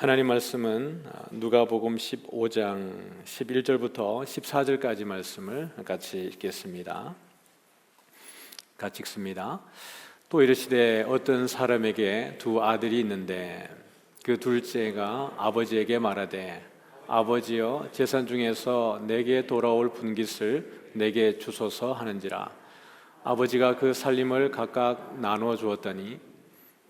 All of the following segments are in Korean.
하나님 말씀은 누가복음 15장 11절부터 14절까지 말씀을 같이 읽겠습니다. 같이 읽습니다. 또 이르시되 어떤 사람에게 두 아들이 있는데 그 둘째가 아버지에게 말하되 아버지여 재산 중에서 내게 돌아올 분깃을 내게 주소서 하는지라. 아버지가 그 살림을 각각 나누어 주었더니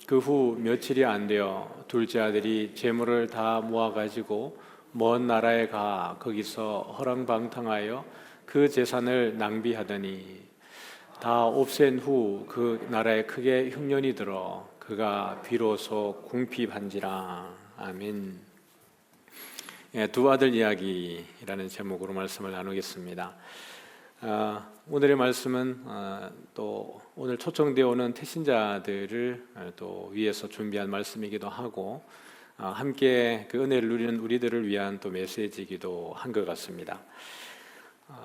그 후 며칠이 안 되어 둘째 아들이 재물을 다 모아가지고 먼 나라에 가 거기서 허랑방탕하여 그 재산을 낭비하더니 다 없앤 후 그 나라에 크게 흉년이 들어 그가 비로소 궁핍한지라. 아멘. 두 아들 이야기라는 제목으로 말씀을 나누겠습니다. 오늘의 말씀은 또 오늘 초청되어 오는 태신자들을 또 위해서 준비한 말씀이기도 하고 함께 그 은혜를 누리는 우리들을 위한 또 메시지이기도 한 것 같습니다.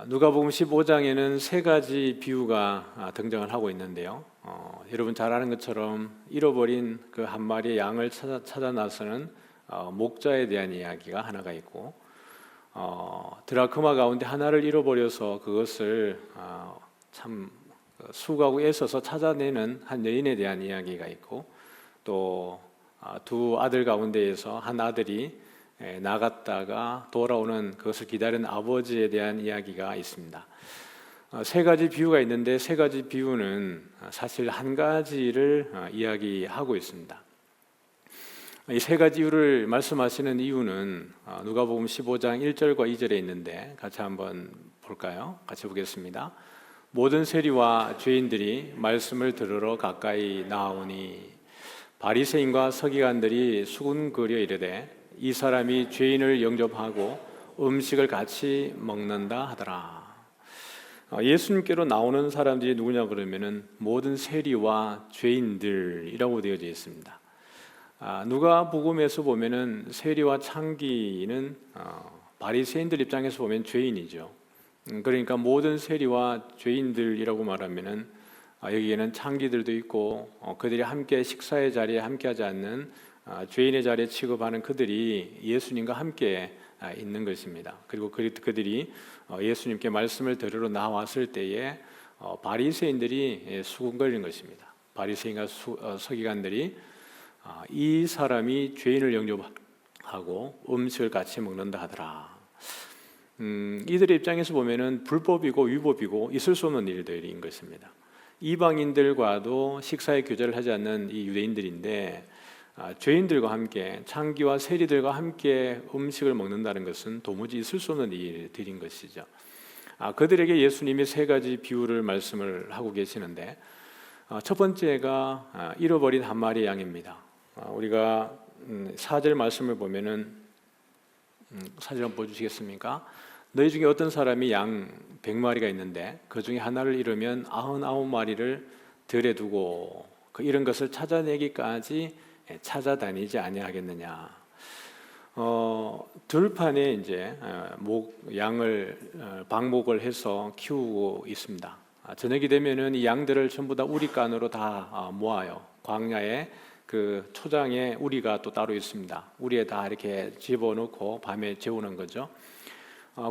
누가복음 15장에는 세 가지 비유가 등장을 하고 있는데요. 여러분 잘 아는 것처럼 잃어버린 그 한 마리의 양을 찾아 나서는 목자에 대한 이야기가 하나가 있고, 드라크마 가운데 하나를 잃어버려서 그것을 참 수고하고 애써서 찾아내는 한 여인에 대한 이야기가 있고, 또 두 아들 가운데에서 한 아들이 나갔다가 돌아오는 그것을 기다리는 아버지에 대한 이야기가 있습니다. 세 가지 비유가 있는데 세 가지 비유는 사실 한 가지를 이야기하고 있습니다. 이 세 가지 이유를 말씀하시는 이유는 누가복음 15장 1절과 2절에 있는데 같이 한번 볼까요? 같이 보겠습니다. 모든 세리와 죄인들이 말씀을 들으러 가까이 나오니 바리새인과 서기관들이 수군거려 이르되 이 사람이 죄인을 영접하고 음식을 같이 먹는다 하더라. 예수님께로 나오는 사람들이 누구냐 그러면은 모든 세리와 죄인들이라고 되어져 있습니다. 누가복음에서 보면은 세리와 창기는 바리새인들 입장에서 보면 죄인이죠. 그러니까 모든 세리와 죄인들이라고 말하면은 여기에는 창기들도 있고 그들이 함께 식사의 자리에 함께하지 않는 죄인의 자리에 취급하는 그들이 예수님과 함께 있는 것입니다. 그리고 그들이 예수님께 말씀을 들으러 나왔을 때에 바리새인들이 수군거리는 것입니다. 바리새인과 서기관들이 이 사람이 죄인을 영접하고 음식을 같이 먹는다 하더라. 이들의 입장에서 보면은 불법이고 위법이고 있을 수 없는 일들인 것입니다. 이방인들과도 식사의 교제를 하지 않는 이 유대인들인데 죄인들과 함께 창기와 세리들과 함께 음식을 먹는다는 것은 도무지 있을 수 없는 일들인 것이죠. 그들에게 예수님이 세 가지 비유를 말씀을 하고 계시는데 첫 번째가 잃어버린 한 마리의 양입니다. 우리가 4절 말씀을 보면은 4절 한번 보여주시겠습니까? 너희 중에 어떤 사람이 양 100마리가 있는데 그 중에 하나를 잃으면 99마리를 들에 두고 그 잃은 것을 찾아내기까지 찾아다니지 아니하겠느냐. 들판에 이제 양을 방목을 해서 키우고 있습니다. 저녁이 되면은 이 양들을 전부 다 우리간으로 다 모아요. 광야에 그 초장에 우리가 또 따로 있습니다. 우리에 다 이렇게 집어넣고 밤에 재우는 거죠.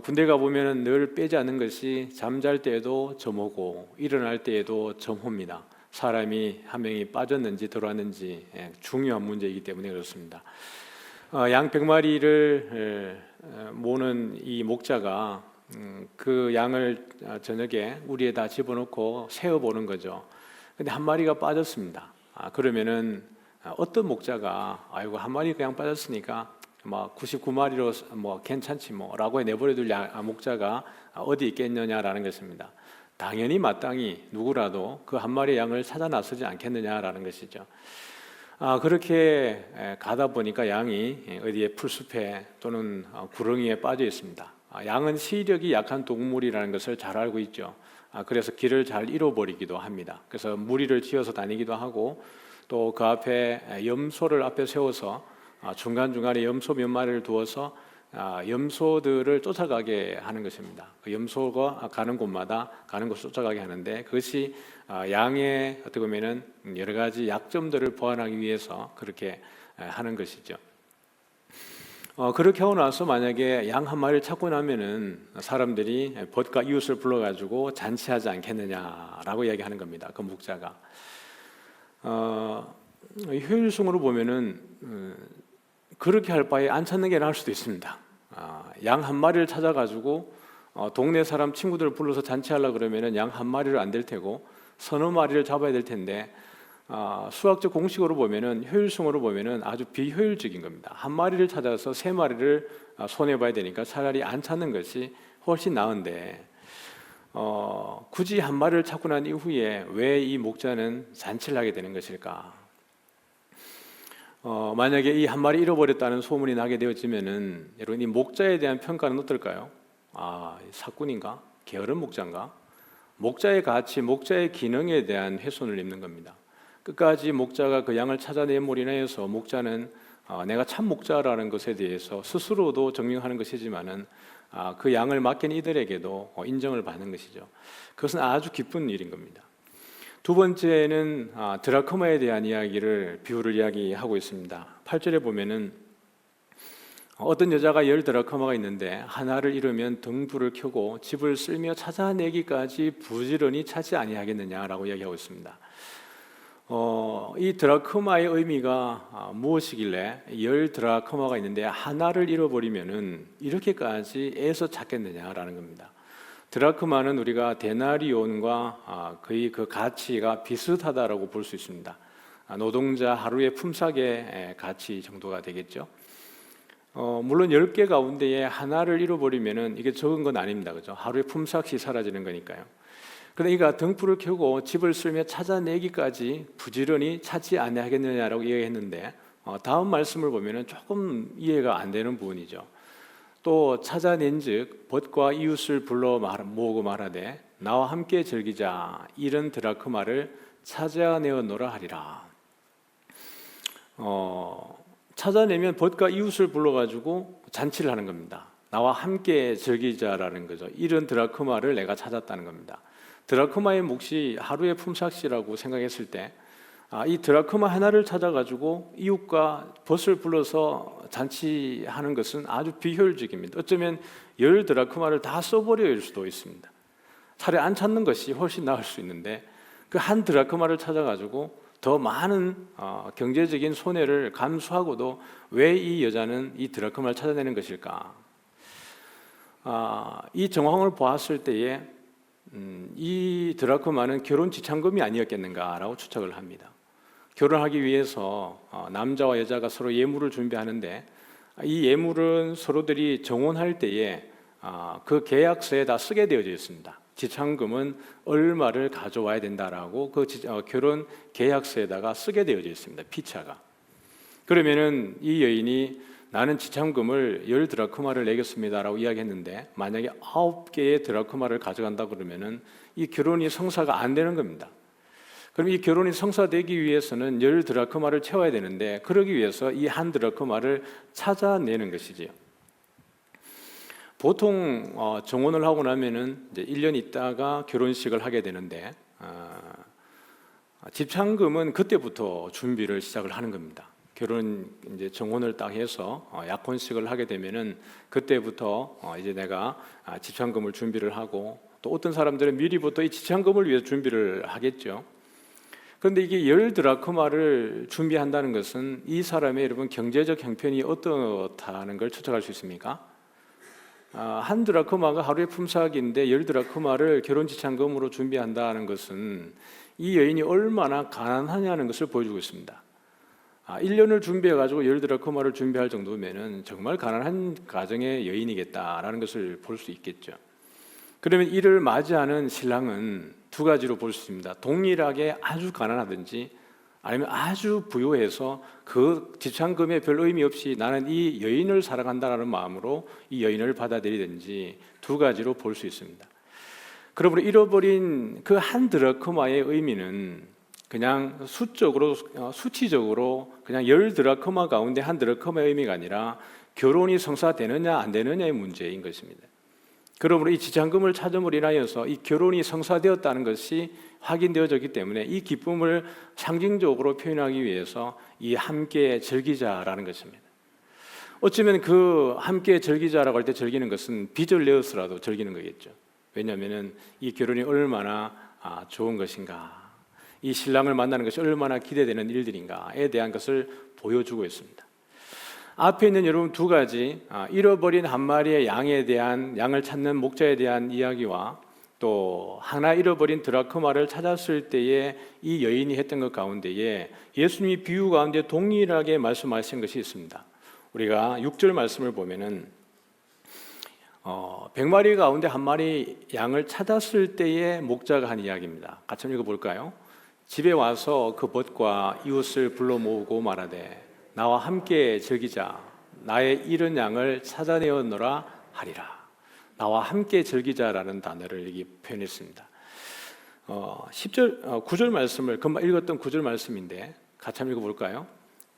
군대 가 보면은 늘 빼지 않는 것이 잠잘 때에도 점호고 일어날 때에도 점호입니다. 사람이 한 명이 빠졌는지 들어왔는지 중요한 문제이기 때문에 그렇습니다. 양 100마리를 모는 이 목자가 그 양을 저녁에 우리에다 집어넣고 세어보는 거죠. 근데 한 마리가 빠졌습니다. 그러면은 어떤 목자가 아이고 한 마리 그냥 빠졌으니까 99마리로 괜찮지 라고 내버려둘 목자가 어디 있겠느냐라는 것입니다. 당연히 마땅히 누구라도 그 한 마리의 양을 찾아 나서지 않겠느냐라는 것이죠. 그렇게 가다 보니까 양이 어디에 풀숲에 또는 구렁이에 빠져 있습니다. 양은 시력이 약한 동물이라는 것을 잘 알고 있죠. 그래서 길을 잘 잃어버리기도 합니다. 그래서 무리를 지어서 다니기도 하고 또 그 앞에 염소를 앞에 세워서 중간중간에 염소 몇 마리를 두어서 염소들을 쫓아가게 하는 것입니다. 그 염소가 가는 곳마다 가는 곳을 쫓아가게 하는데 그것이 양의 어떻게 보면은 여러 가지 약점들을 보완하기 위해서 그렇게 하는 것이죠. 그렇게 하고 나서 만약에 양 한 마리를 찾고 나면은 사람들이 벗과 이웃을 불러가지고 잔치하지 않겠느냐라고 이야기하는 겁니다. 그 목자가. 효율성으로 보면은 그렇게 할 바에 안 찾는 게 나을 수도 있습니다. 양 한 마리를 찾아가지고 동네 사람 친구들을 불러서 잔치하려고 그러면은 양 한 마리를 안 될 테고 서너 마리를 잡아야 될 텐데 수학적 공식으로 보면은 효율성으로 보면은 아주 비효율적인 겁니다. 한 마리를 찾아서 세 마리를 손해 봐야 되니까 차라리 안 찾는 것이 훨씬 나은데 굳이 한 마리를 찾고 난 이후에 왜 이 목자는 잔치를 하게 되는 것일까? 만약에 이 한 마리 잃어버렸다는 소문이 나게 되어지면은 여러분 이 목자에 대한 평가는 어떨까요? 사꾼인가? 게으른 목자인가? 목자의 가치, 목자의 기능에 대한 훼손을 입는 겁니다. 끝까지 목자가 그 양을 찾아내므로 인하여서 목자는 내가 참 목자라는 것에 대해서 스스로도 증명하는 것이지만은 그 양을 맡긴 이들에게도 인정을 받는 것이죠. 그것은 아주 기쁜 일인 겁니다. 두 번째는 드라크마에 대한 이야기를 비유를 이야기하고 있습니다. 8절에 보면은 어떤 여자가 10 드라크마가 있는데 하나를 잃으면 등불을 켜고 집을 쓸며 찾아내기까지 부지런히 찾지 아니하겠느냐라고 이야기하고 있습니다. 이 드라크마의 의미가 무엇이길래 10 드라크마가 있는데 하나를 잃어버리면은 이렇게까지 애써 찾겠느냐라는 겁니다. 드라크마는 우리가 데나리온과 거의 그 가치가 비슷하다라고 볼 수 있습니다. 노동자 하루의 품삯의 가치 정도가 되겠죠. 물론 10개 가운데에 하나를 잃어버리면은 이게 적은 건 아닙니다. 그죠? 하루의 품삯이 사라지는 거니까요. 그러니까 등불을 켜고 집을 쓸며 찾아내기까지 부지런히 찾지 아니하겠느냐라고 이야기했는데 다음 말씀을 보면은 조금 이해가 안 되는 부분이죠. 또 찾아낸즉 벗과 이웃을 불러 모으고 말하되 나와 함께 즐기자 이런 드라크마를 찾아내었노라 하리라. 찾아내면 벗과 이웃을 불러가지고 잔치를 하는 겁니다. 나와 함께 즐기자라는 거죠. 이런 드라크마를 내가 찾았다는 겁니다. 드라크마의 몫이 하루의 품삯이라고 생각했을 때 이 드라크마 하나를 찾아가지고 이웃과 벗을 불러서 잔치하는 것은 아주 비효율적입니다. 어쩌면 10 드라크마를 다 써버릴 수도 있습니다. 차라리 안 찾는 것이 훨씬 나을 수 있는데 그 한 드라크마를 찾아가지고 더 많은 경제적인 손해를 감수하고도 왜 이 여자는 이 드라크마를 찾아내는 것일까? 이 정황을 보았을 때에 이 드라크마는 결혼 지참금이 아니었겠는가라고 추측을 합니다. 결혼하기 위해서 남자와 여자가 서로 예물을 준비하는데 이 예물은 서로들이 정혼할 때에 그 계약서에 다 쓰게 되어져 있습니다. 지참금은 얼마를 가져와야 된다라고 그 결혼 계약서에다가 쓰게 되어져 있습니다. 피차가. 그러면은 이 여인이 나는 지참금을 10 드라크마를 내겠습니다라고 이야기했는데 만약에 9개의 드라크마를 가져간다 그러면은 이 결혼이 성사가 안 되는 겁니다. 그럼 이 결혼이 성사되기 위해서는 10 드라크마를 채워야 되는데 그러기 위해서 이 한 드라크마를 찾아내는 것이지요. 보통 정혼을 하고 나면은 이제 1년 있다가 결혼식을 하게 되는데 지참금은 그때부터 준비를 시작을 하는 겁니다. 결혼 이제 정혼을 딱 해서 약혼식을 하게 되면은 그때부터 이제 내가 지참금을 준비를 하고 또 어떤 사람들은 미리부터 이 지참금을 위해서 준비를 하겠죠. 그런데 이게 10 드라크마를 준비한다는 것은 이 사람의 여러분 경제적 형편이 어떻다는 걸 추측할 수 있습니까? 한 드라크마가 하루의 품삯인데 10 드라크마를 결혼 지참금으로 준비한다는 것은 이 여인이 얼마나 가난하냐는 것을 보여주고 있습니다. 1년을 준비해가지고 10 드라크마를 준비할 정도면은 정말 가난한 가정의 여인이겠다라는 것을 볼 수 있겠죠. 그러면 이를 맞이하는 신랑은 두 가지로 볼 수 있습니다. 동일하게 아주 가난하든지 아니면 아주 부유해서 그 지참금에 별 의미 없이 나는 이 여인을 사랑한다라는 마음으로 이 여인을 받아들이든지 두 가지로 볼 수 있습니다. 그러므로 잃어버린 그 한 드라크마의 의미는 그냥 수치적으로 그냥 10 드라크마 가운데 한 드라크마의 의미가 아니라 결혼이 성사되느냐 안 되느냐의 문제인 것입니다. 그러므로 이 지참금을 찾음으로 인하여서 이 결혼이 성사되었다는 것이 확인되어졌기 때문에 이 기쁨을 상징적으로 표현하기 위해서 이 함께 즐기자라는 것입니다. 어쩌면 그 함께 즐기자라고 할 때 즐기는 것은 빚을 내어서라도 즐기는 거겠죠. 왜냐하면 이 결혼이 얼마나 좋은 것인가, 이 신랑을 만나는 것이 얼마나 기대되는 일들인가에 대한 것을 보여주고 있습니다. 앞에 있는 여러분 두 가지, 잃어버린 한 마리의 양에 대한, 양을 찾는 목자에 대한 이야기와 또 하나 잃어버린 드라크마를 찾았을 때에 이 여인이 했던 것 가운데에 예수님이 비유 가운데 동일하게 말씀하신 것이 있습니다. 우리가 6절 말씀을 보면은 100마리 가운데 한 마리 양을 찾았을 때에 목자가 한 이야기입니다. 같이 한번 읽어볼까요? 집에 와서 그 벗과 이웃을 불러 모으고 말하되 나와 함께 즐기자. 나의 잃은 양을 찾아내었노라 하리라. 나와 함께 즐기자라는 단어를 여기 표현했습니다. 9절 말씀을 금방 읽었던 9절 말씀인데 같이 한번 읽어볼까요?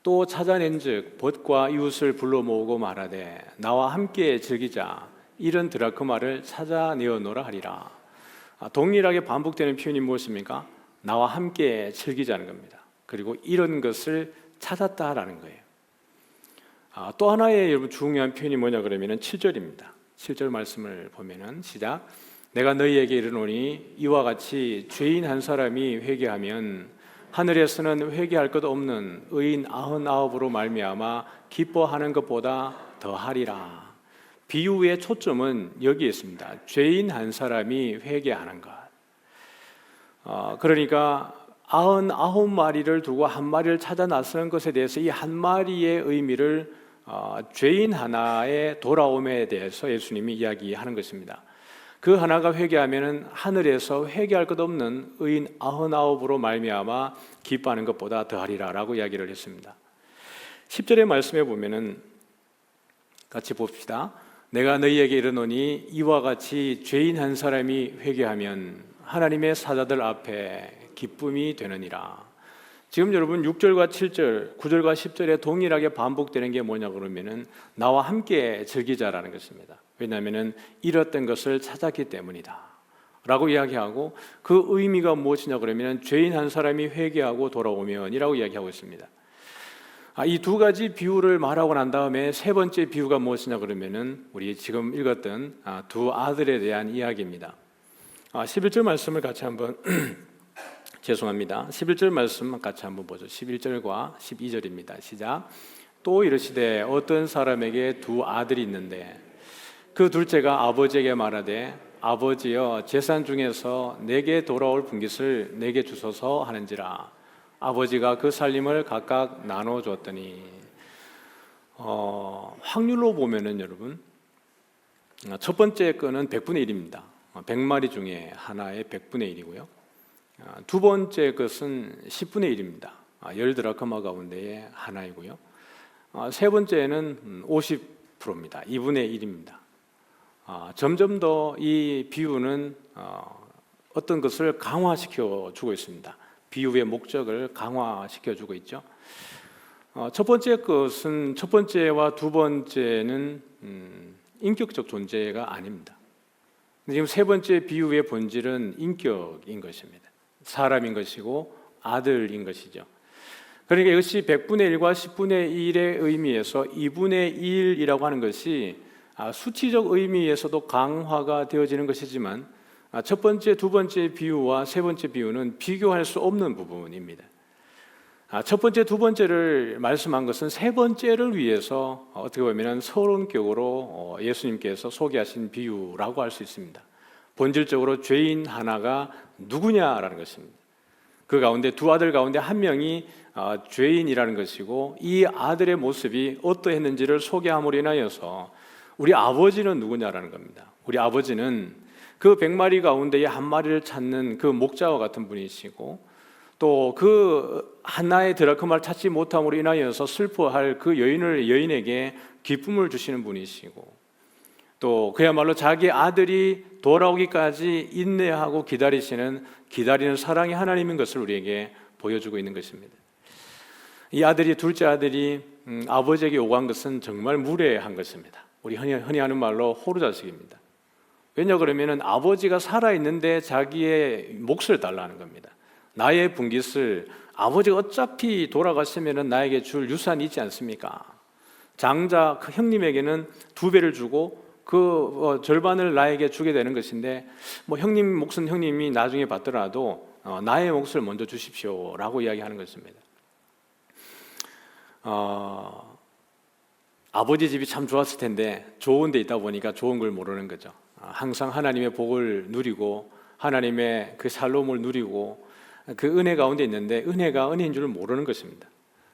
또 찾아낸즉 벗과 이웃을 불러 모으고 말하되 나와 함께 즐기자. 잃은 드라크마를 찾아내어노라 하리라. 동일하게 반복되는 표현이 무엇입니까? 나와 함께 즐기자는 겁니다. 그리고 이런 것을 찾았다라는 거예요. 또 하나의 여러분 중요한 표현이 뭐냐 그러면은 7절입니다. 7절 말씀을 보면은 시작. 내가 너희에게 이르노니 이와 같이 죄인 한 사람이 회개하면 하늘에서는 회개할 것 없는 의인 99으로 말미암아 기뻐하는 것보다 더하리라. 비유의 초점은 여기에 있습니다. 죄인 한 사람이 회개하는 것. 그러니까 99마리를 두고 한 마리를 찾아 나서는 것에 대해서 이 한 마리의 의미를 죄인 하나의 돌아옴에 대해서 예수님이 이야기하는 것입니다. 그 하나가 회개하면은 하늘에서 회개할 것 없는 의인 99으로 말미암아 기뻐하는 것보다 더하리라라고 이야기를 했습니다. 10절의 말씀에 보면은 같이 봅시다. 내가 너희에게 이르노니 이와 같이 죄인 한 사람이 회개하면 하나님의 사자들 앞에 기쁨이 되느니라. 지금 여러분 6절과 7절, 9절과 10절에 동일하게 반복되는 게 뭐냐 그러면은 나와 함께 즐기자라는 것입니다. 왜냐하면은 잃었던 것을 찾았기 때문이다 라고 이야기하고, 그 의미가 무엇이냐 그러면은 죄인 한 사람이 회개하고 돌아오면이라고 이야기하고 있습니다. 이 두 가지 비유를 말하고 난 다음에 세 번째 비유가 무엇이냐 그러면은 우리 지금 읽었던 두 아들에 대한 이야기입니다. 11절 말씀을 같이 한번 죄송합니다. 11절 말씀 같이 한번 보죠. 11절과 12절입니다. 시작. 또 이르시되 어떤 사람에게 두 아들이 있는데 그 둘째가 아버지에게 말하되 아버지여 재산 중에서 내게 돌아올 분깃을 내게 주소서 하는지라. 아버지가 그 살림을 각각 나눠 주었더니, 확률로 보면은 여러분 첫 번째 거는 100분의 1입니다. 100마리 중에 하나의 100분의 1이고요. 두 번째 것은 10분의 1입니다. 10드라크마 가운데의 하나이고요. 세 번째는 50%입니다. 2분의 1입니다. 점점 더 이 비유는 어떤 것을 강화시켜 주고 있습니다. 비유의 목적을 강화시켜 주고 있죠. 첫 번째 것은, 첫 번째와 두 번째는 인격적 존재가 아닙니다. 지금 세 번째 비유의 본질은 인격인 것입니다. 사람인 것이고 아들인 것이죠. 그러니까 이것이 100분의 1과 10분의 1의 의미에서 2분의 1이라고 하는 것이 수치적 의미에서도 강화가 되어지는 것이지만, 첫 번째, 두 번째 비유와 세 번째 비유는 비교할 수 없는 부분입니다. 첫 번째, 두 번째를 말씀한 것은 세 번째를 위해서 어떻게 보면 서론격으로 예수님께서 소개하신 비유라고 할 수 있습니다. 본질적으로 죄인 하나가 누구냐라는 것입니다. 그 가운데 두 아들 가운데 한 명이 죄인이라는 것이고, 이 아들의 모습이 어떠했는지를 소개함으로 인하여서 우리 아버지는 누구냐라는 겁니다. 우리 아버지는 그 100마리 가운데에 한 마리를 찾는 그 목자와 같은 분이시고, 또 그 하나의 드라크마를 찾지 못함으로 인하여서 슬퍼할 그 여인에게 기쁨을 주시는 분이시고, 또 그야말로 자기 아들이 돌아오기까지 인내하고 기다리는 사랑의 하나님인 것을 우리에게 보여주고 있는 것입니다. 이 아들이, 둘째 아들이 아버지에게 요구한 것은 정말 무례한 것입니다. 우리 흔히 하는 말로 호루자식입니다. 왜냐 그러면은 아버지가 살아있는데 자기의 몫을 달라는 겁니다. 나의 분깃을, 아버지가 어차피 돌아가시면은 나에게 줄 유산이 있지 않습니까? 장자 그 형님에게는 2배를 주고 그 절반을 나에게 주게 되는 것인데 뭐 형님 몫은 형님이 나중에 받더라도 나의 몫을 먼저 주십시오라고 이야기하는 것입니다. 아버지 집이 참 좋았을 텐데 좋은 데 있다 보니까 좋은 걸 모르는 거죠. 항상 하나님의 복을 누리고 하나님의 그 샬롬을 누리고 그 은혜 가운데 있는데 은혜가 은혜인 줄 모르는 것입니다.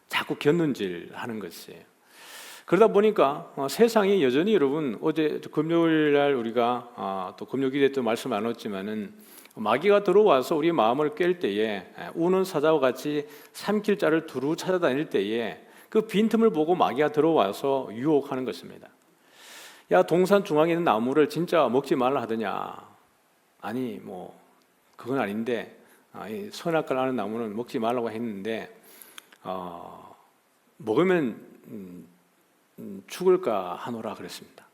자꾸 곁눈질하는 것이에요. 그러다 보니까 세상이 여전히 여러분 어제 금요일 날 우리가 또 금요기도에 또 말씀 나눴지만은 마귀가 들어와서 우리 마음을 깰 때에 우는 사자와 같이 삼킬 자를 두루 찾아다닐 때에 그 빈틈을 보고 마귀가 들어와서 유혹하는 것입니다. 야, 동산 중앙에 있는 나무를 진짜 먹지 말라 하더냐? 아니 뭐 그건 아닌데 선악과를 아는 나무는 먹지 말라고 했는데 먹으면 죽을까 하노라 그랬습니다.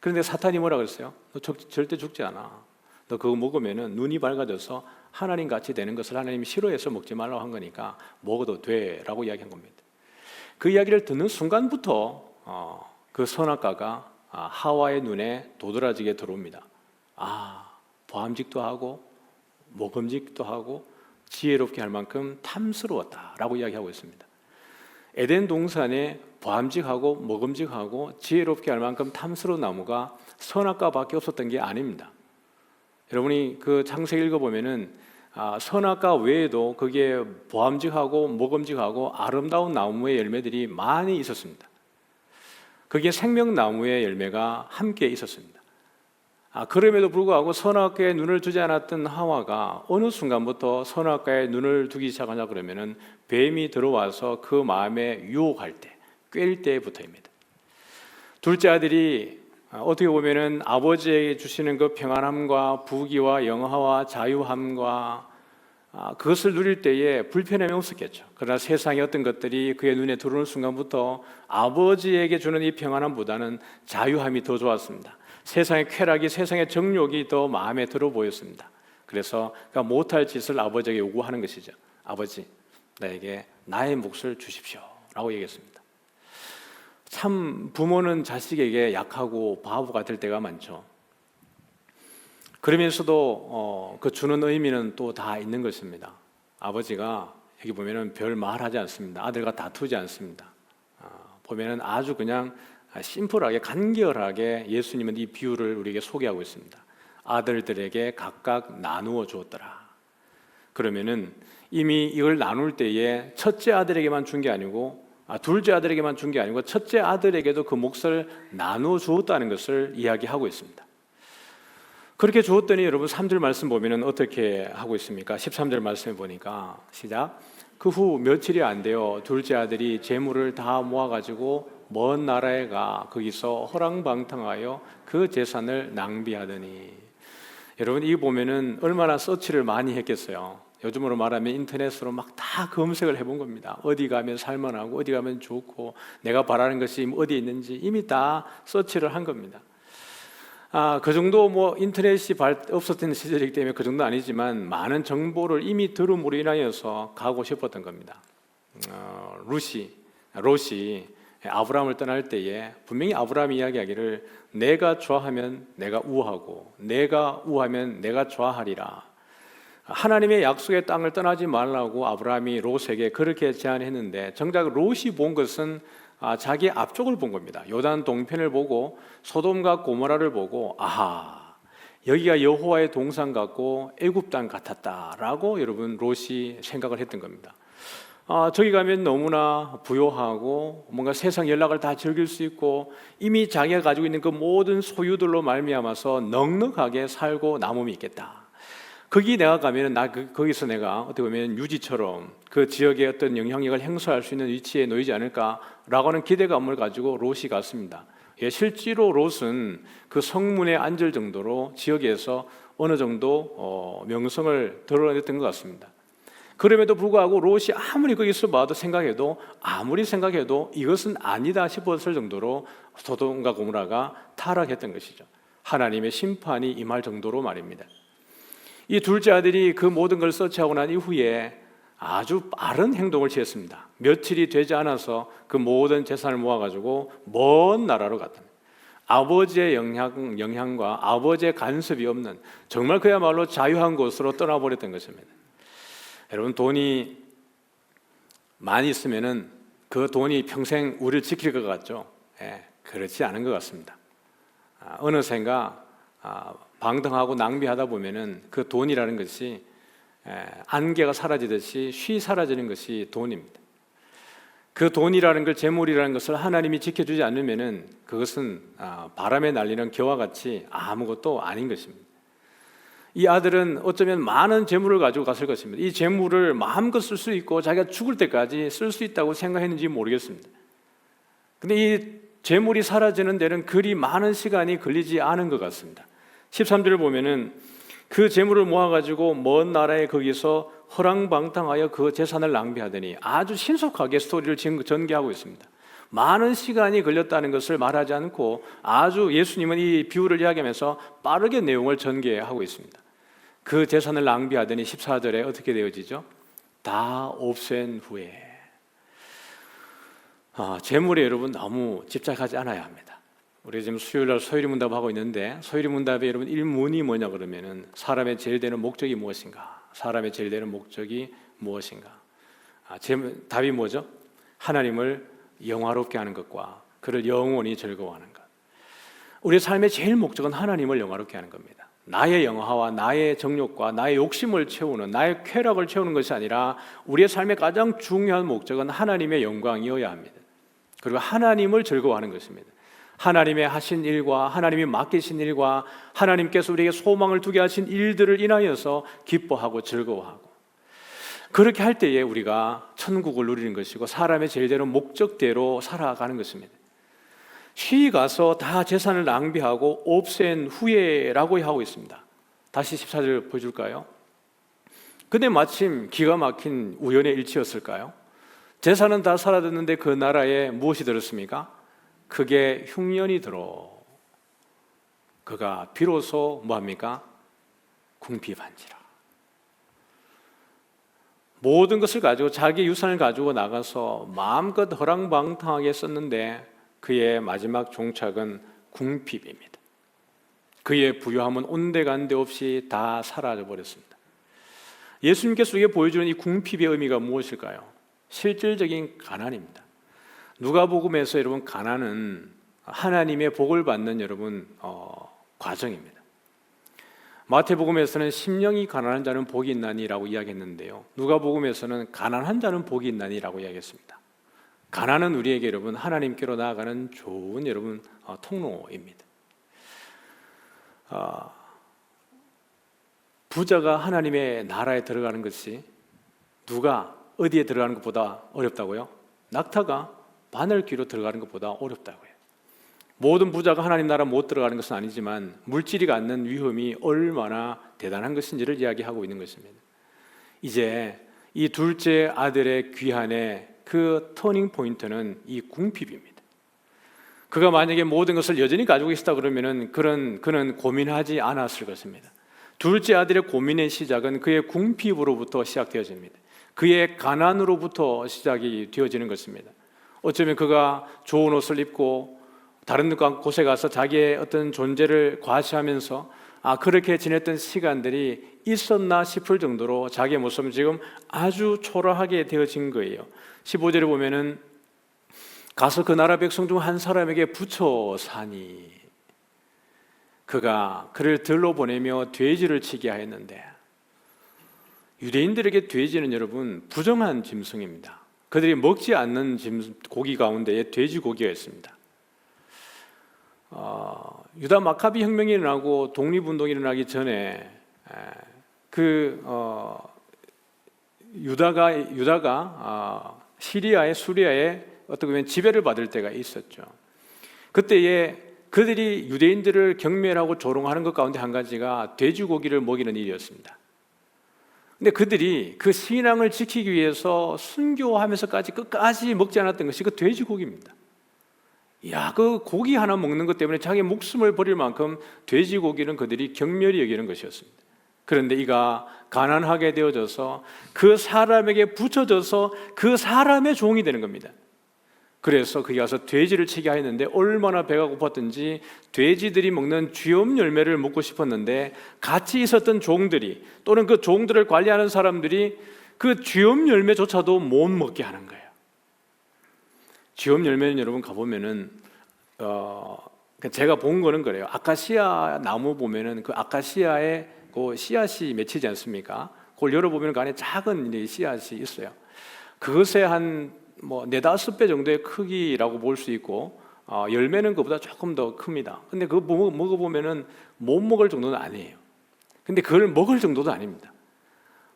그런데 사탄이 뭐라 그랬어요? 너 절대 죽지 않아. 너 그거 먹으면 눈이 밝아져서 하나님 같이 되는 것을 하나님이 싫어해서 먹지 말라고 한 거니까 먹어도 돼라고 이야기한 겁니다. 그 이야기를 듣는 순간부터 그 선악과가 하와의 눈에 도드라지게 들어옵니다. 보암직도 하고 먹음직도 하고 지혜롭게 할 만큼 탐스러웠다라고 이야기하고 있습니다. 에덴 동산에 보암직하고 먹음직하고 지혜롭게 할 만큼 탐스러운 나무가 선악과밖에 없었던 게 아닙니다. 여러분이 그 창세기 읽어보면은 선악과 외에도 거기에 보암직하고 먹음직하고 아름다운 나무의 열매들이 많이 있었습니다. 거기에 생명나무의 열매가 함께 있었습니다. 그럼에도 불구하고 선악과에 눈을 두지 않았던 하와가 어느 순간부터 선악과에 눈을 두기 시작하냐 그러면은 뱀이 들어와서 그 마음에 유혹할 때, 꿰일 때부터입니다. 둘째 아들이 어떻게 보면은 아버지에게 주시는 그 평안함과 부귀와 영화와 자유함과 그것을 누릴 때에 불편함이 없었겠죠. 그러나 세상의 어떤 것들이 그의 눈에 들어오는 순간부터 아버지에게 주는 이 평안함보다는 자유함이 더 좋았습니다. 세상의 쾌락이, 세상의 정욕이 더 마음에 들어 보였습니다. 그래서 그가 못할 짓을 아버지에게 요구하는 것이죠. 아버지, 나에게 나의 몫을 주십시오 라고 얘기했습니다. 참 부모는 자식에게 약하고 바보가 될 때가 많죠. 그러면서도 그 주는 의미는 또 다 있는 것입니다. 아버지가 여기 보면은 별 말하지 않습니다. 아들과 다투지 않습니다. 보면은 아주 그냥 심플하게 간결하게 예수님은 이 비유를 우리에게 소개하고 있습니다. 아들들에게 각각 나누어 주었더라. 그러면은 이미 이걸 나눌 때에 첫째 아들에게만 준 게 아니고 둘째 아들에게만 준 게 아니고 첫째 아들에게도 그 몫을 나누어 주었다는 것을 이야기하고 있습니다. 그렇게 주었더니 여러분 3절 말씀 보면은 어떻게 하고 있습니까? 13절 말씀에 보니까 시작. 그 후 며칠이 안 되어 둘째 아들이 재물을 다 모아가지고 먼 나라에 가 거기서 허랑방탕하여 그 재산을 낭비하더니. 여러분 이 보면은 얼마나 서치를 많이 했겠어요. 요즘으로 말하면 인터넷으로 막 다 검색을 해본 겁니다. 어디 가면 살만하고 어디 가면 좋고 내가 바라는 것이 어디에 있는지 이미 다 서치를 한 겁니다. 그 정도 뭐 인터넷이 없었던 시절이기 때문에 그 정도 아니지만 많은 정보를 이미 들음으로 인하여서 가고 싶었던 겁니다. 롯이 아브라함을 떠날 때에 분명히 아브라함이 이야기하기를 내가 좋아하면 내가 우하고 내가 우하면 내가 좋아하리라. 하나님의 약속의 땅을 떠나지 말라고 아브라함이 롯에게 그렇게 제안했는데 정작 롯이 본 것은 자기 앞쪽을 본 겁니다. 요단 동편을 보고 소돔과 고모라를 보고 여기가 여호와의 동산 같고 애굽 땅 같았다라고 여러분 롯이 생각을 했던 겁니다. 저기 가면 너무나 부요하고 뭔가 세상 연락을 다 즐길 수 있고 이미 자기가 가지고 있는 그 모든 소유들로 말미암아서 넉넉하게 살고 남음이 있겠다. 거기 내가 가면은 거기서 내가 어떻게 보면 유지처럼 그 지역의 어떤 영향력을 행사할 수 있는 위치에 놓이지 않을까라고 하는 기대감을 가지고 롯이 갔습니다. 실제로 롯은 그 성문에 앉을 정도로 지역에서 어느 정도 명성을 드러냈던 것 같습니다. 그럼에도 불구하고 롯이 아무리 거기서 봐도 아무리 생각해도 이것은 아니다 싶었을 정도로 소돔과 고모라가 타락했던 것이죠. 하나님의 심판이 임할 정도로 말입니다. 이 둘째 아들이 그 모든 걸 서치하고 난 이후에 아주 빠른 행동을 취했습니다. 며칠이 되지 않아서 그 모든 재산을 모아가지고 먼 나라로 갔다. 아버지의 영향과 아버지의 간섭이 없는 정말 그야말로 자유한 곳으로 떠나버렸던 것입니다. 여러분, 돈이 많이 있으면은 그 돈이 평생 우리를 지킬 것 같죠? 그렇지 않은 것 같습니다. 어느샌가 방탕하고 낭비하다 보면은 그 돈이라는 것이 안개가 사라지듯이 쉬 사라지는 것이 돈입니다. 그 돈이라는 걸, 재물이라는 것을 하나님이 지켜주지 않으면은 그것은 바람에 날리는 겨와 같이 아무것도 아닌 것입니다. 이 아들은 어쩌면 많은 재물을 가지고 갔을 것입니다. 이 재물을 마음껏 쓸 수 있고 자기가 죽을 때까지 쓸 수 있다고 생각했는지 모르겠습니다. 근데 이 재물이 사라지는 데는 그리 많은 시간이 걸리지 않은 것 같습니다. 13절을 보면은 그 재물을 모아가지고 먼 나라에 거기서 허랑방탕하여 그 재산을 낭비하더니, 아주 신속하게 스토리를 전개하고 있습니다. 많은 시간이 걸렸다는 것을 말하지 않고 아주 예수님은 이 비유를 이야기하면서 빠르게 내용을 전개하고 있습니다. 그 재산을 낭비하더니 14절에 어떻게 되어지죠? 다 없앤 후에. 재물에 여러분 너무 집착하지 않아야 합니다. 우리 지금 수요일날 소요리 문답하고 있는데, 소요리 문답에 여러분 1문이 뭐냐 그러면은 사람의 제일 되는 목적이 무엇인가? 사람의 제일 되는 목적이 무엇인가? 답이 뭐죠? 하나님을 영화롭게 하는 것과 그를 영원히 즐거워하는 것. 우리 삶의 제일 목적은 하나님을 영화롭게 하는 겁니다. 나의 영화와 나의 정욕과 나의 욕심을 채우는, 나의 쾌락을 채우는 것이 아니라 우리의 삶의 가장 중요한 목적은 하나님의 영광이어야 합니다. 그리고 하나님을 즐거워하는 것입니다. 하나님의 하신 일과 하나님이 맡기신 일과 하나님께서 우리에게 소망을 두게 하신 일들을 인하여서 기뻐하고 즐거워하고, 그렇게 할 때에 우리가 천국을 누리는 것이고 사람의 제일 되는 목적대로 살아가는 것입니다. 쉬 가서 다 재산을 낭비하고 없앤 후에라고 하고 있습니다. 다시 14절 보여줄까요? 근데 마침 기가 막힌 우연의 일치였을까요? 재산은 다 사라졌는데 그 나라에 무엇이 들었습니까? 크게 흉년이 들어 그가 비로소 뭐합니까? 궁핍한지라. 모든 것을 가지고, 자기 유산을 가지고 나가서 마음껏 허랑방탕하게 썼는데 그의 마지막 종착은 궁핍입니다. 그의 부유함은 온데간데 없이 다 사라져 버렸습니다. 예수님께서 우리에게 보여주는 이 궁핍의 의미가 무엇일까요? 실질적인 가난입니다. 누가복음에서 여러분, 가난은 하나님의 복을 받는 여러분 과정입니다. 마태복음에서는 심령이 가난한 자는 복이 있나니라고 이야기했는데요, 누가복음에서는 가난한 자는 복이 있나니라고 이야기했습니다. 가난은 우리에게 여러분 하나님께로 나아가는 좋은 여러분 통로입니다. 부자가 하나님의 나라에 들어가는 것이 누가 어디에 들어가는 것보다 어렵다고요? 낙타가 바늘귀로 들어가는 것보다 어렵다고요. 모든 부자가 하나님 나라 못 들어가는 것은 아니지만 물질이 갖는 위험이 얼마나 대단한 것인지를 이야기하고 있는 것입니다. 이제 이 둘째 아들의 귀환의 그 터닝 포인트는 이 궁핍입니다. 그가 만약에 모든 것을 여전히 가지고 있었다 그러면은 그는 고민하지 않았을 것입니다. 둘째 아들의 고민의 시작은 그의 궁핍으로부터 시작되어집니다. 그의 가난으로부터 시작이 되어지는 것입니다. 어쩌면 그가 좋은 옷을 입고 다른 곳에 가서 자기의 어떤 존재를 과시하면서 그렇게 지냈던 시간들이 있었나 싶을 정도로 자기의 모습은 지금 아주 초라하게 되어진 거예요. 15절에 보면은 가서 그 나라 백성 중 한 사람에게 붙여 사니, 그가 그를 들러 보내며 돼지를 치게 하였는데, 유대인들에게 돼지는 여러분 부정한 짐승입니다. 그들이 먹지 않는 고기 가운데에 돼지고기가 있습니다. 유다 마카비 혁명이 일어나고 독립운동이 일어나기 전에 유다가 시리아의 수리아에 어떻게 보면 지배를 받을 때가 있었죠. 그때에 그들이 유대인들을 경멸하고 조롱하는 것 가운데 한 가지가 돼지고기를 먹이는 일이었습니다. 근데 그들이 그 신앙을 지키기 위해서 순교하면서까지 끝까지 먹지 않았던 것이 그 돼지고기입니다. 그 고기 하나 먹는 것 때문에 자기 목숨을 버릴 만큼 돼지고기는 그들이 경멸히 여기는 것이었습니다. 그런데 이가 가난하게 되어져서 그 사람에게 붙여져서 그 사람의 종이 되는 겁니다. 그래서 거기 가서 돼지를 치게 하였는데 얼마나 배가 고팠든지 돼지들이 먹는 쥐엄 열매를 먹고 싶었는데 같이 있었던 종들이 또는 그 종들을 관리하는 사람들이 그 쥐엄 열매조차도 못 먹게 하는 거예요. 쥐엄 열매는 여러분 가보면은 제가 본 거는 그래요. 아카시아 나무 보면은 그 아카시아에 그 씨앗이 맺히지 않습니까? 그걸 열어보면 그 안에 작은 씨앗이 있어요. 그것에 한 네다섯 배 정도의 크기라고 볼 수 있고 열매는 그보다 조금 더 큽니다. 근데 그거 먹어보면은 못 먹을 정도는 아니에요. 근데 그걸 먹을 정도도 아닙니다.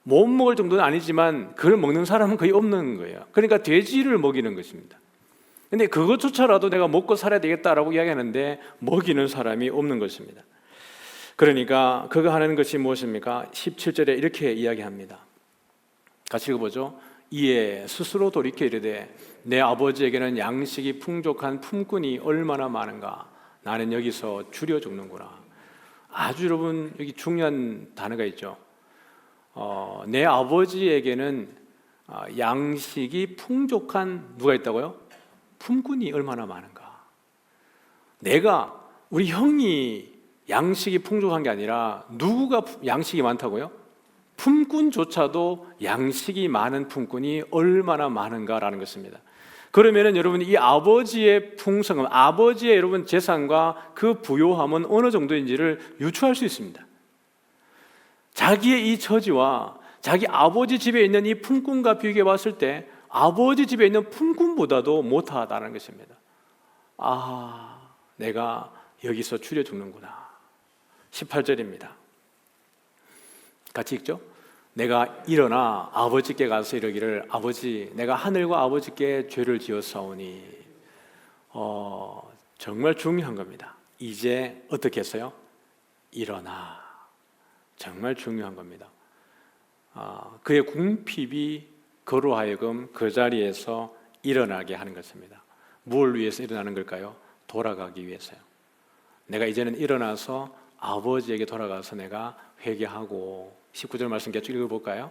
못 먹을 정도는 아니지만 그걸 먹는 사람은 거의 없는 거예요. 그러니까 돼지를 먹이는 것입니다. 근데 그것조차라도 내가 먹고 살아야 되겠다라고 이야기하는데 먹이는 사람이 없는 것입니다. 그러니까 그가 하는 것이 무엇입니까? 17절에 이렇게 이야기합니다. 같이 읽어보죠. 이에 스스로 돌이켜 이르되 내 아버지에게는 양식이 풍족한 품꾼이 얼마나 많은가. 나는 여기서 줄여 죽는구나. 아주 여러분 여기 중요한 단어가 있죠. 내 아버지에게는 양식이 풍족한 누가 있다고요? 품꾼이 얼마나 많은가. 우리 형이 양식이 풍족한 게 아니라 누구가 양식이 많다고요? 품꾼조차도 양식이 많은 품꾼이 얼마나 많은가라는 것입니다. 그러면은 여러분 이 아버지의 풍성함, 아버지의 여러분 재산과 그 부요함은 어느 정도인지를 유추할 수 있습니다. 자기의 이 처지와 자기 아버지 집에 있는 이 품꾼과 비교해 봤을 때 아버지 집에 있는 품꾼보다도 못하다는 것입니다. 내가 여기서 줄여 죽는구나. 18절입니다. 같이 읽죠. 내가 일어나 아버지께 가서 이르기를 아버지 내가 하늘과 아버지께 죄를 지었사오니. 정말 중요한 겁니다. 이제 어떻게 했어요? 일어나. 정말 중요한 겁니다. 그의 궁핍이 그로 하여금 그 자리에서 일어나게 하는 것입니다. 뭘 위해서 일어나는 걸까요? 돌아가기 위해서요. 내가 이제는 일어나서 아버지에게 돌아가서 내가 회개하고 19절 말씀 계속 읽어볼까요?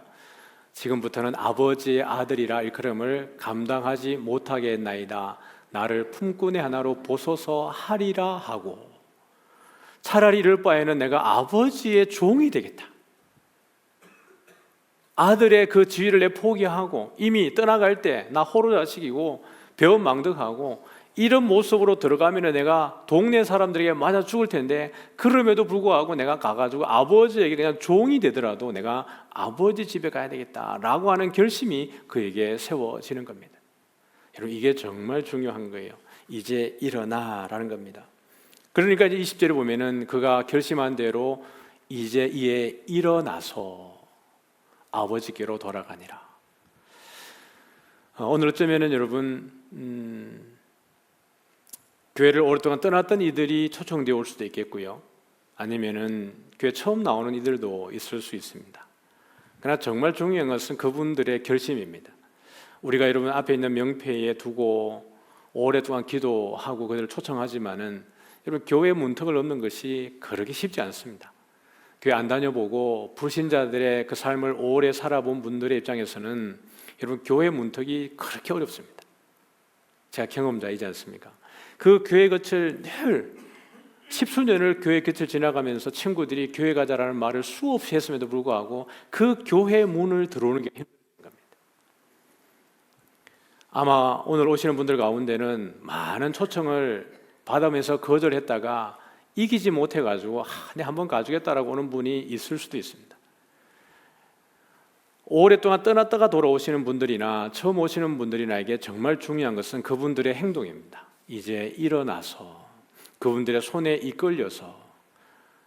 지금부터는 아버지의 아들이라 일컬음을 감당하지 못하게 했나이다. 나를 품꾼의 하나로 보소서 하리라 하고 차라리 이럴 바에는 내가 아버지의 종이 되겠다. 아들의 그 지위를 내 포기하고 이미 떠나갈 때 나 호로 자식이고 배은망덕하고 이런 모습으로 들어가면 내가 동네 사람들에게 맞아 죽을 텐데 그럼에도 불구하고 내가 가가지고 아버지에게 그냥 종이 되더라도 내가 아버지 집에 가야 되겠다라고 하는 결심이 그에게 세워지는 겁니다. 여러분 이게 정말 중요한 거예요. 이제 일어나라는 겁니다. 그러니까 이제 20절에 보면은 그가 결심한 대로 이제 이에 일어나서 아버지께로 돌아가니라. 오늘 어쩌면은 여러분 교회를 오랫동안 떠났던 이들이 초청되어 올 수도 있겠고요. 아니면은 교회 처음 나오는 이들도 있을 수 있습니다. 그러나 정말 중요한 것은 그분들의 결심입니다. 우리가 여러분 앞에 있는 명패에 두고 오랫동안 기도하고 그들을 초청하지만은 여러분 교회 문턱을 넘는 것이 그렇게 쉽지 않습니다. 교회 안 다녀보고 불신자들의 그 삶을 오래 살아본 분들의 입장에서는 여러분 교회 문턱이 그렇게 어렵습니다. 제가 경험자이지 않습니까? 그 교회 곁을 늘 십수년을 교회 곁을 지나가면서 친구들이 교회 가자라는 말을 수없이 했음에도 불구하고 그 교회 문을 들어오는 게 힘든 겁니다. 아마 오늘 오시는 분들 가운데는 많은 초청을 받으면서 거절했다가 이기지 못해가지고 내가 한번 가주겠다라고 오는 분이 있을 수도 있습니다. 오랫동안 떠났다가 돌아오시는 분들이나 처음 오시는 분들이나에게 정말 중요한 것은 그분들의 행동입니다. 이제 일어나서 그분들의 손에 이끌려서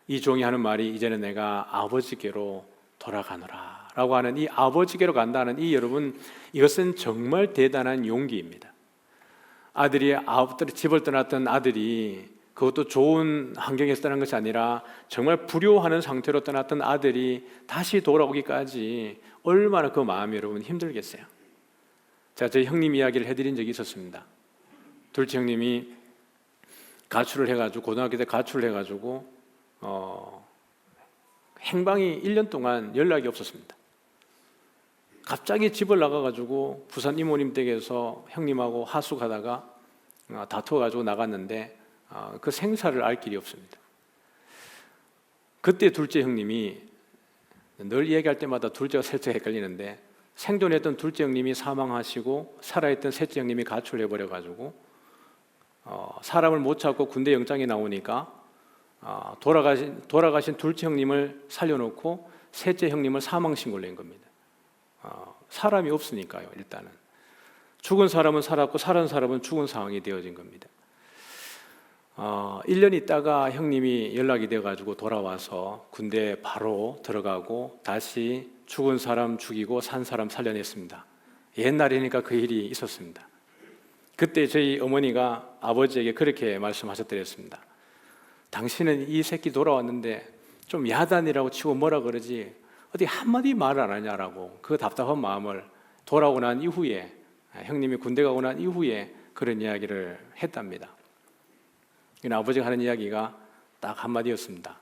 이 종이 하는 말이 이제는 내가 아버지께로 돌아가노라 라고 하는 이 아버지께로 간다는 이 여러분 이것은 정말 대단한 용기입니다. 집을 떠났던 아들이 그것도 좋은 환경에서 떠난 것이 아니라 정말 불효하는 상태로 떠났던 아들이 다시 돌아오기까지 얼마나 그 마음이 여러분 힘들겠어요. 제가 저희 형님 이야기를 해드린 적이 있었습니다. 둘째 형님이 가출을 해가지고 고등학교 때 가출을 해가지고 행방이 1년 동안 연락이 없었습니다. 갑자기 집을 나가가지고 부산 이모님 댁에서 형님하고 하숙하다가 다투어가지고 나갔는데 그 생사를 알 길이 없습니다. 그때 둘째 형님이, 늘 얘기할 때마다 둘째가 셋째가 헷갈리는데, 생존했던 둘째 형님이 사망하시고 살아있던 셋째 형님이 가출해 버려가지고 사람을 못 찾고 군대 영장이 나오니까 돌아가신 둘째 형님을 살려놓고 셋째 형님을 사망 신고를 낸 겁니다. 사람이 없으니까요. 일단은 죽은 사람은 살았고 살은 사람은 죽은 상황이 되어진 겁니다. 1년 있다가 형님이 연락이 돼가지고 돌아와서 군대에 바로 들어가고 다시 죽은 사람 죽이고 산 사람 살려냈습니다. 옛날이니까 그 일이 있었습니다. 그때 저희 어머니가 아버지에게 그렇게 말씀하셨더랬습니다. 당신은 이 새끼 돌아왔는데 좀 야단이라고 치고 뭐라 그러지 어디 한마디 말을 안 하냐라고, 그 답답한 마음을 돌아오고 난 이후에, 형님이 군대 가고 난 이후에 그런 이야기를 했답니다. 아버지가 하는 이야기가 딱 한마디였습니다.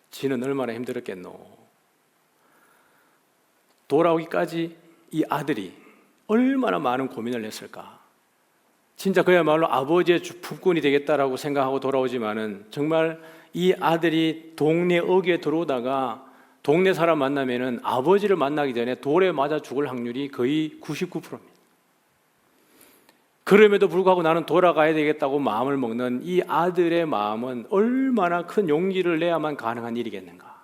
지는 얼마나 힘들었겠노. 돌아오기까지 이 아들이 얼마나 많은 고민을 했을까. 진짜 그야말로 아버지의 품꾼이 되겠다라고 생각하고 돌아오지만은 정말 이 아들이 동네 어귀에 들어오다가 동네 사람 만나면은 아버지를 만나기 전에 돌에 맞아 죽을 확률이 거의 99%입니다. 그럼에도 불구하고 나는 돌아가야 되겠다고 마음을 먹는 이 아들의 마음은 얼마나 큰 용기를 내야만 가능한 일이겠는가.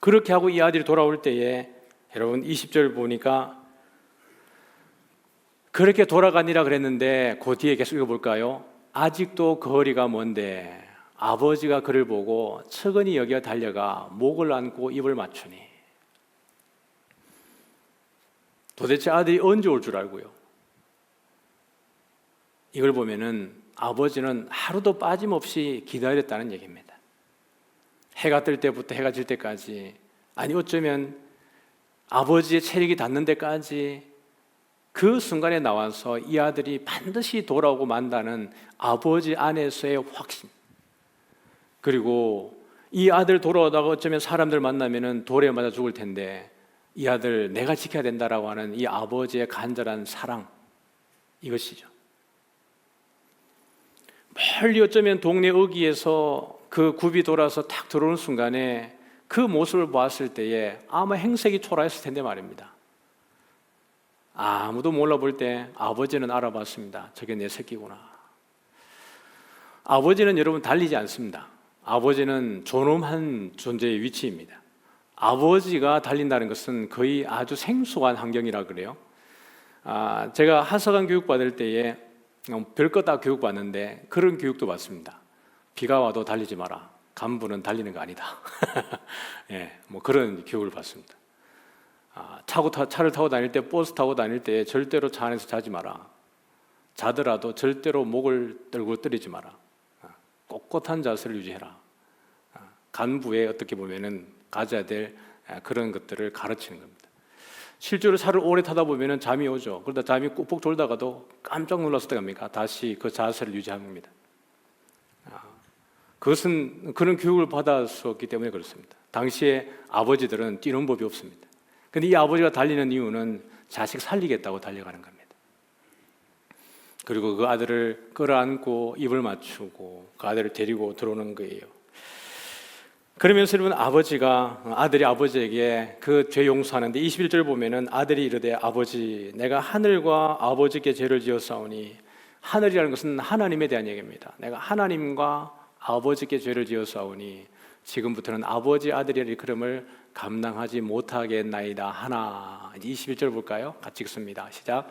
그렇게 하고 이 아들이 돌아올 때에 여러분 20절 보니까 그렇게 돌아가니라 그랬는데 그 뒤에 계속 읽어볼까요? 아직도 거리가 먼데 아버지가 그를 보고 측은히 여겨 달려가 목을 안고 입을 맞추니. 도대체 아들이 언제 올 줄 알고요? 이걸 보면은 아버지는 하루도 빠짐없이 기다렸다는 얘기입니다. 해가 뜰 때부터 해가 질 때까지, 아니 어쩌면 아버지의 체력이 닿는 데까지 그 순간에 나와서 이 아들이 반드시 돌아오고 만다는 아버지 안에서의 확신, 그리고 이 아들 돌아오다가 어쩌면 사람들 만나면은 돌에 맞아 죽을 텐데 이 아들 내가 지켜야 된다라고 하는 이 아버지의 간절한 사랑, 이것이죠. 멀리 어쩌면 동네 어귀에서 그 굽이 돌아서 탁 들어오는 순간에 그 모습을 보았을 때에 아마 행색이 초라했을 텐데 말입니다. 아무도 몰라볼 때 아버지는 알아봤습니다. 저게 내 새끼구나. 아버지는 여러분 달리지 않습니다. 아버지는 존엄한 존재의 위치입니다. 아버지가 달린다는 것은 거의 아주 생소한 환경이라 그래요. 제가 하사관 교육 받을 때에 별것 다 교육 받는데 그런 교육도 받습니다. 비가 와도 달리지 마라. 간부는 달리는 거 아니다. 예, 뭐 그런 교육을 받습니다. 차를 타고 다닐 때, 버스 타고 다닐 때 절대로 차 안에서 자지 마라. 자더라도 절대로 목을 떨고 때리지 마라. 꼿꼿한 자세를 유지해라. 간부에 어떻게 보면은 가져야 될 그런 것들을 가르치는 겁니다. 실제로 차를 오래 타다 보면은 잠이 오죠. 그러다 잠이 꾹꾹 졸다가도 깜짝 놀랐을 때 갑니까? 다시 그 자세를 유지하는 겁니다. 그것은 그런 교육을 받았었기 때문에 그렇습니다. 당시에 아버지들은 뛰는 법이 없습니다. 근데 이 아버지가 달리는 이유는 자식 살리겠다고 달려가는 겁니다. 그리고 그 아들을 끌어안고 입을 맞추고 그 아들을 데리고 들어오는 거예요. 그러면서 여러분 아들이 아버지에게 그 죄 용서하는데 21절 보면은 아들이 이르되 아버지 내가 하늘과 아버지께 죄를 지었사오니, 하늘이라는 것은 하나님에 대한 얘기입니다. 내가 하나님과 아버지께 죄를 지었사오니 지금부터는 아버지 아들이라 일컬음을 감당하지 못하겠나이다 하나. 21절 볼까요? 같이 읽습니다. 시작.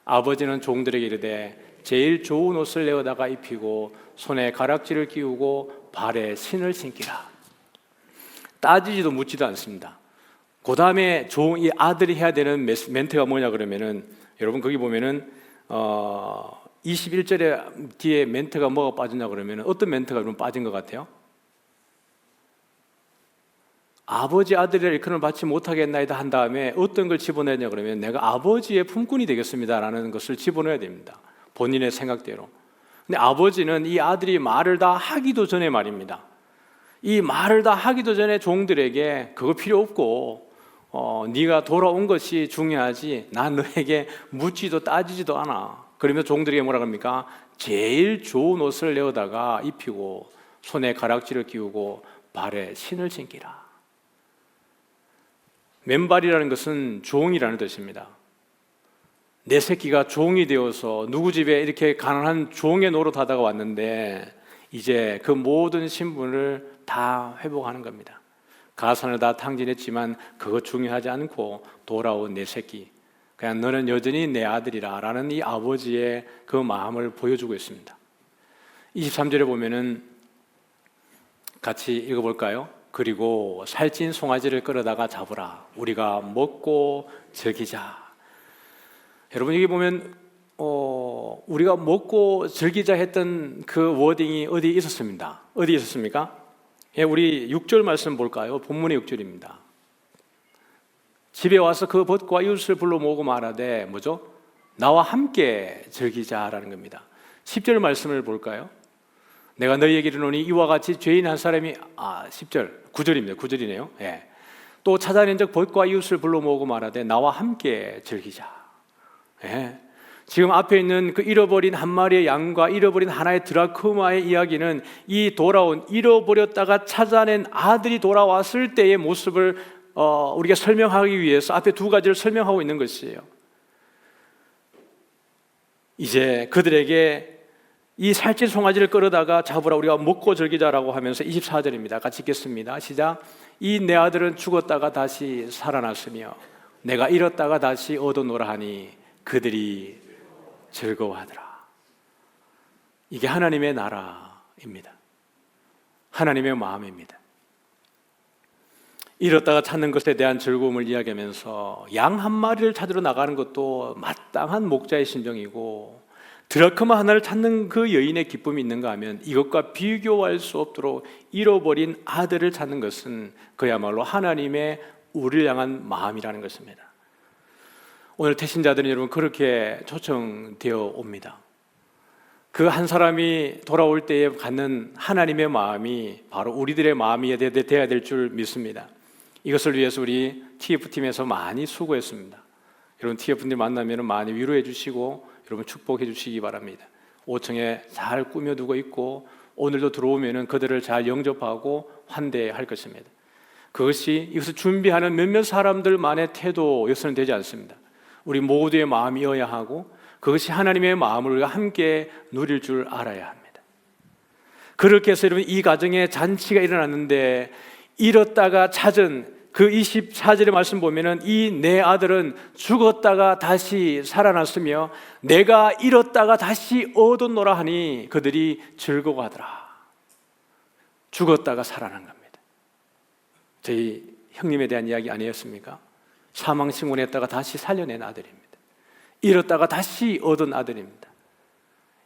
아버지는 종들에게 이르되 제일 좋은 옷을 내어다가 입히고 손에 가락지를 끼우고 발에 신을 신기라. 따지지도 묻지도 않습니다. 그 다음에 이 아들이 해야 되는 멘트가 뭐냐 그러면은 여러분 거기 보면은 21절에 뒤에 멘트가 뭐가 빠졌냐 그러면은 어떤 멘트가 좀 빠진 것 같아요? 아버지 아들이라 일컬음을 받지 못하겠나이다 한 다음에 어떤 걸 집어넣냐 그러면 내가 아버지의 품꾼이 되겠습니다라는 것을 집어넣어야 됩니다. 본인의 생각대로. 근데 아버지는 이 아들이 말을 다 하기도 전에 말입니다. 이 말을 다 하기도 전에 종들에게 그거 필요 없고 네가 돌아온 것이 중요하지 난 너에게 묻지도 따지지도 않아. 그러면 종들에게 뭐라 합니까? 제일 좋은 옷을 내어다가 입히고 손에 가락지를 끼우고 발에 신을 신기라. 맨발이라는 것은 종이라는 뜻입니다. 내 새끼가 종이 되어서 누구 집에 이렇게 가난한 종의 노릇하다가 왔는데 이제 그 모든 신분을 다 회복하는 겁니다. 가산을 다 탕진했지만 그거 중요하지 않고 돌아온 내 새끼, 그냥 너는 여전히 내 아들이라 라는 이 아버지의 그 마음을 보여주고 있습니다. 23절에 보면은 같이 읽어볼까요? 그리고 살찐 송아지를 끌어다가 잡으라. 우리가 먹고 즐기자. 여러분 여기 보면 우리가 먹고 즐기자 했던 그 워딩이 어디 있었습니다. 어디 있었습니까? 예, 우리 6절 말씀 볼까요? 본문의 6절입니다. 집에 와서 그 벗과 이웃을 불러 모으고 말하되 뭐죠? 나와 함께 즐기자라는 겁니다. 10절 말씀을 볼까요? 내가 너희에게 이르노니 이와 같이 죄인 한 사람이 10절 9절입니다. 9절이네요. 예. 또 찾아낸 적 벗과 이웃을 불러 모으고 말하되 나와 함께 즐기자. 예. 지금 앞에 있는 그 잃어버린 한 마리의 양과 잃어버린 하나의 드라크마의 이야기는 이 돌아온 잃어버렸다가 찾아낸 아들이 돌아왔을 때의 모습을 우리가 설명하기 위해서 앞에 두 가지를 설명하고 있는 것이에요. 이제 그들에게 이 살찐 송아지를 끌어다가 잡으라. 우리가 먹고 즐기자라고 하면서 24절입니다. 같이 읽겠습니다. 시작. 이 내 아들은 죽었다가 다시 살아났으며 내가 잃었다가 다시 얻어노라 하니 그들이 즐거워하더라. 이게 하나님의 나라입니다. 하나님의 마음입니다. 잃었다가 찾는 것에 대한 즐거움을 이야기하면서 양 한 마리를 찾으러 나가는 것도 마땅한 목자의 심정이고 드라크마 하나를 찾는 그 여인의 기쁨이 있는가 하면 이것과 비교할 수 없도록 잃어버린 아들을 찾는 것은 그야말로 하나님의 우리를 향한 마음이라는 것입니다. 오늘 태신자들은 여러분 그렇게 초청되어 옵니다. 그 한 사람이 돌아올 때에 갖는 하나님의 마음이 바로 우리들의 마음이 되어야 될 줄 믿습니다. 이것을 위해서 우리 TF팀에서 많이 수고했습니다. 여러분 TF팀들 만나면 많이 위로해 주시고 여러분 축복해 주시기 바랍니다. 5층에 잘 꾸며두고 있고 오늘도 들어오면 그들을 잘 영접하고 환대할 것입니다. 그것이 이것을 준비하는 몇몇 사람들만의 태도여서는 되지 않습니다. 우리 모두의 마음이어야 하고 그것이 하나님의 마음을 우리가 함께 누릴 줄 알아야 합니다. 그렇게 해서 여러분 이 가정에 잔치가 일어났는데 잃었다가 찾은 그 24절의 말씀 보면은 이 내 아들은 죽었다가 다시 살아났으며 내가 잃었다가 다시 얻었노라 하니 그들이 즐거워하더라. 죽었다가 살아난 겁니다. 저희 형님에 대한 이야기 아니었습니까? 사망신곤했다가 다시 살려낸 아들입니다. 잃었다가 다시 얻은 아들입니다.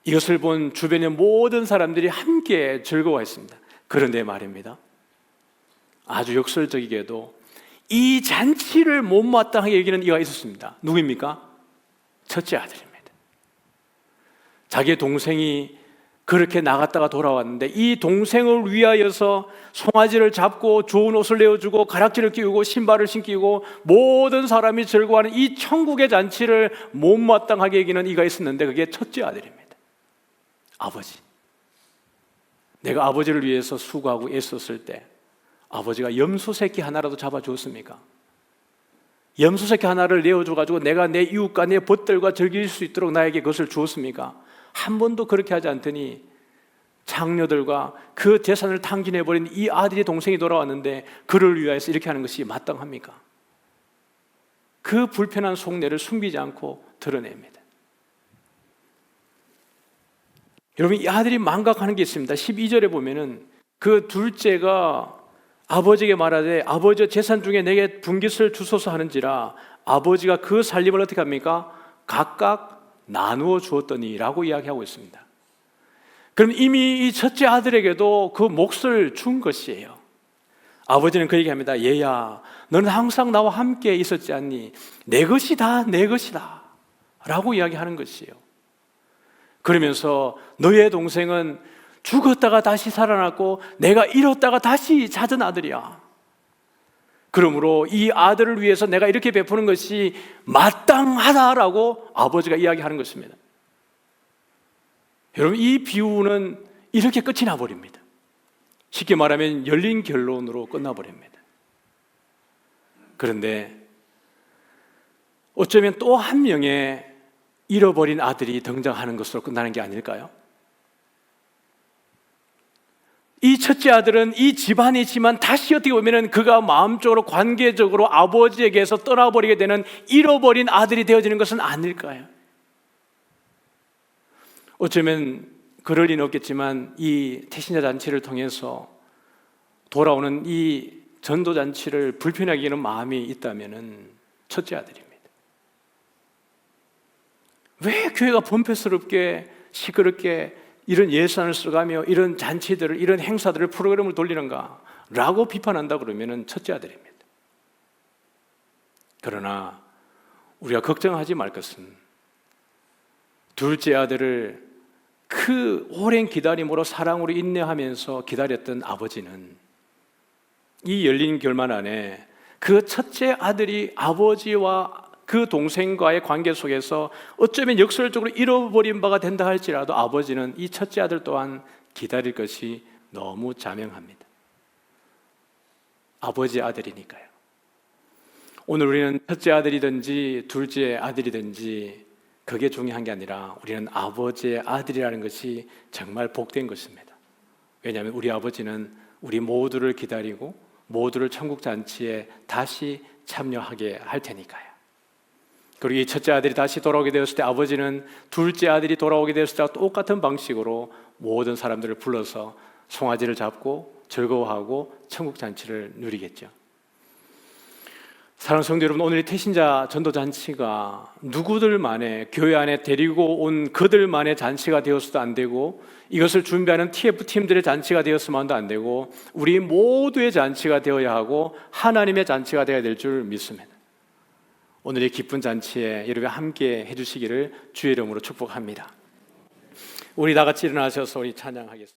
이것을 본 주변의 모든 사람들이 함께 즐거워했습니다. 그런데 말입니다, 아주 역설적이게도 이 잔치를 못마땅하게 여기는 이가 있었습니다. 누구입니까? 첫째 아들입니다. 자기의 동생이 그렇게 나갔다가 돌아왔는데 이 동생을 위하여서 송아지를 잡고 좋은 옷을 내어주고 가락지를 끼우고 신발을 신기고 모든 사람이 즐거워하는 이 천국의 잔치를 못마땅하게 여기는 이가 있었는데 그게 첫째 아들입니다. 아버지, 내가 아버지를 위해서 수고하고 애썼을 때 아버지가 염소 새끼 하나라도 잡아주었습니까? 염소 새끼 하나를 내어줘가지고 내가 내 이웃과 내 벗들과 즐길 수 있도록 나에게 그것을 주었습니까? 한 번도 그렇게 하지 않더니 장녀들과 그 재산을 탕진해버린 이 아들이 동생이 돌아왔는데 그를 위하여서 이렇게 하는 것이 마땅합니까? 그 불편한 속내를 숨기지 않고 드러냅니다. 여러분 이 아들이 망각하는 게 있습니다. 12절에 보면은 그 둘째가 아버지에게 말하되 아버지의 재산 중에 내게 분깃을 주소서 하는지라 아버지가 그 살림을 어떻게 합니까? 각각 나누어 주었더니 라고 이야기하고 있습니다. 그럼 이미 이 첫째 아들에게도 그 몫을 준 것이에요. 아버지는 그 얘기합니다. 얘야, 너는 항상 나와 함께 있었지 않니? 내 것이다, 내 것이다 라고 이야기하는 것이에요. 그러면서 너의 동생은 죽었다가 다시 살아났고 내가 잃었다가 다시 찾은 아들이야. 그러므로 이 아들을 위해서 내가 이렇게 베푸는 것이 마땅하다라고 아버지가 이야기하는 것입니다. 여러분, 이 비유는 이렇게 끝이 나버립니다. 쉽게 말하면 열린 결론으로 끝나버립니다. 그런데 어쩌면 또 한 명의 잃어버린 아들이 등장하는 것으로 끝나는 게 아닐까요? 이 첫째 아들은 이 집안이지만 다시 어떻게 보면 그가 마음적으로 관계적으로 아버지에게서 떠나버리게 되는 잃어버린 아들이 되어지는 것은 아닐까요? 어쩌면 그럴 리는 없겠지만 이 태신자 잔치를 통해서 돌아오는 이 전도잔치를 불편하게 여기는 마음이 있다면 첫째 아들입니다. 왜 교회가 범패스럽게 시끄럽게 이런 예산을 써가며 이런 잔치들을, 이런 행사들을, 프로그램을 돌리는가 라고 비판한다 그러면 첫째 아들입니다. 그러나 우리가 걱정하지 말 것은 둘째 아들을 그 오랜 기다림으로 사랑으로 인내하면서 기다렸던 아버지는 이 열린 결말 안에 그 첫째 아들이 아버지와 그 동생과의 관계 속에서 어쩌면 역설적으로 잃어버린 바가 된다 할지라도 아버지는 이 첫째 아들 또한 기다릴 것이 너무 자명합니다. 아버지의 아들이니까요. 오늘 우리는 첫째 아들이든지 둘째 아들이든지 그게 중요한 게 아니라 우리는 아버지의 아들이라는 것이 정말 복된 것입니다. 왜냐하면 우리 아버지는 우리 모두를 기다리고 모두를 천국 잔치에 다시 참여하게 할 테니까요. 그리고 이 첫째 아들이 다시 돌아오게 되었을 때 아버지는 둘째 아들이 돌아오게 되었을 때와 똑같은 방식으로 모든 사람들을 불러서 송아지를 잡고 즐거워하고 천국 잔치를 누리겠죠. 사랑하는 성도 여러분, 오늘 이 태신자 전도잔치가 누구들만의, 교회 안에 데리고 온 그들만의 잔치가 되어서도 안 되고 이것을 준비하는 TF팀들의 잔치가 되었으면도 안 되고 우리 모두의 잔치가 되어야 하고 하나님의 잔치가 되어야 될 줄 믿습니다. 오늘 이 기쁜 잔치에 여러분 함께 해주시기를 주의 이름으로 축복합니다. 우리 다 같이 일어나셔서 우리 찬양하겠습니다.